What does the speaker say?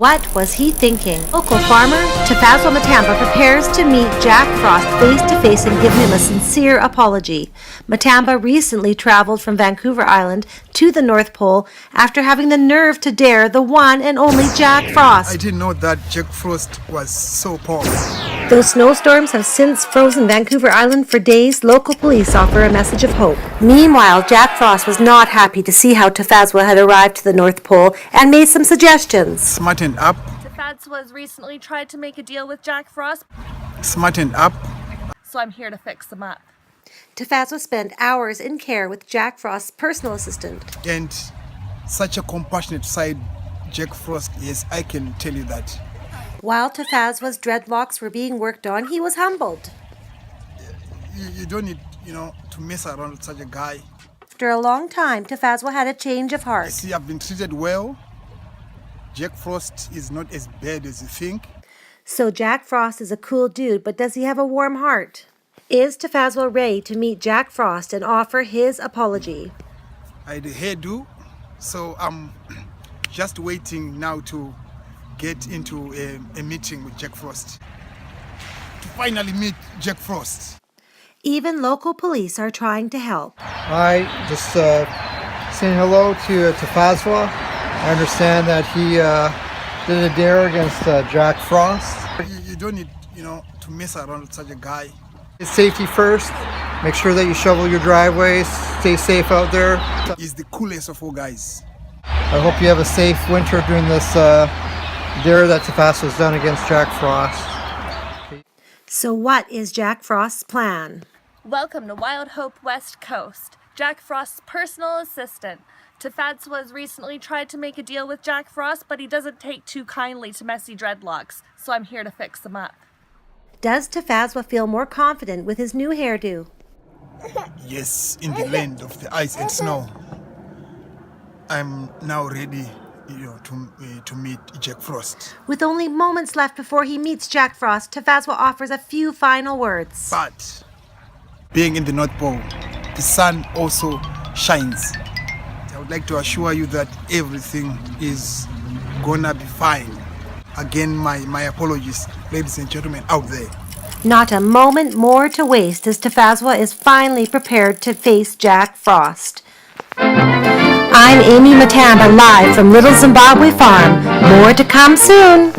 What was he thinking? Local farmer Tafadzwa Matamba prepares to meet Jack Frost face-to-face and give him a sincere apology. Matamba recently traveled from Vancouver Island to the North Pole after having the nerve to dare the one and only Jack Frost. I didn't know that Jack Frost was so powerful. Though snowstorms have since frozen Vancouver Island for days, local police offer a message of hope. Meanwhile, Jack Frost was not happy to see how Tafadzwa had arrived to the North Pole and made some suggestions. Smarten up. Tafadzwa's recently tried to make a deal with Jack Frost. Smarten up. So I'm here to fix them up. Tafadzwa spent hours in care with Jack Frost's personal assistant. And such a compassionate side, Jack Frost, yes, I can tell you that. While Tafadzwa's dreadlocks were being worked on, he was humbled. You don't need, to mess around with such a guy. After a long time, Tafadzwa had a change of heart. See, I've been treated well. Jack Frost is not as bad as you think. So Jack Frost is a cool dude, but does he have a warm heart? Is Tafadzwa ready to meet Jack Frost and offer his apology? I had a hairdo, so I'm just waiting now to get into a meeting with Jack Frost. To finally meet Jack Frost. Even local police are trying to help. Hi, just saying hello to Tafadzwa. I understand that he did a dare against Jack Frost. You don't need, to mess around with such a guy. Safety first. Make sure that you shovel your driveways. Stay safe out there. He's the coolest of all guys. I hope you have a safe winter during this dare that Tafadzwa's done against Jack Frost. So what is Jack Frost's plan? Welcome to Wild Hope West Coast. Jack Frost's personal assistant. Tafadzwa's recently tried to make a deal with Jack Frost, but he doesn't take too kindly to messy dreadlocks, so I'm here to fix them up. Does Tafadzwa feel more confident with his new hairdo? Yes, in the land of the ice and snow. I'm now ready, to meet Jack Frost. With only moments left before he meets Jack Frost, Tafadzwa offers a few final words. But being in the North Pole, the sun also shines. I would like to assure you that everything is gonna be fine. Again, my apologies, ladies and gentlemen out there. Not a moment more to waste as Tafadzwa is finally prepared to face Jack Frost. I'm Amy Matamba, live from Little Zimbabwe Farm. More to come soon.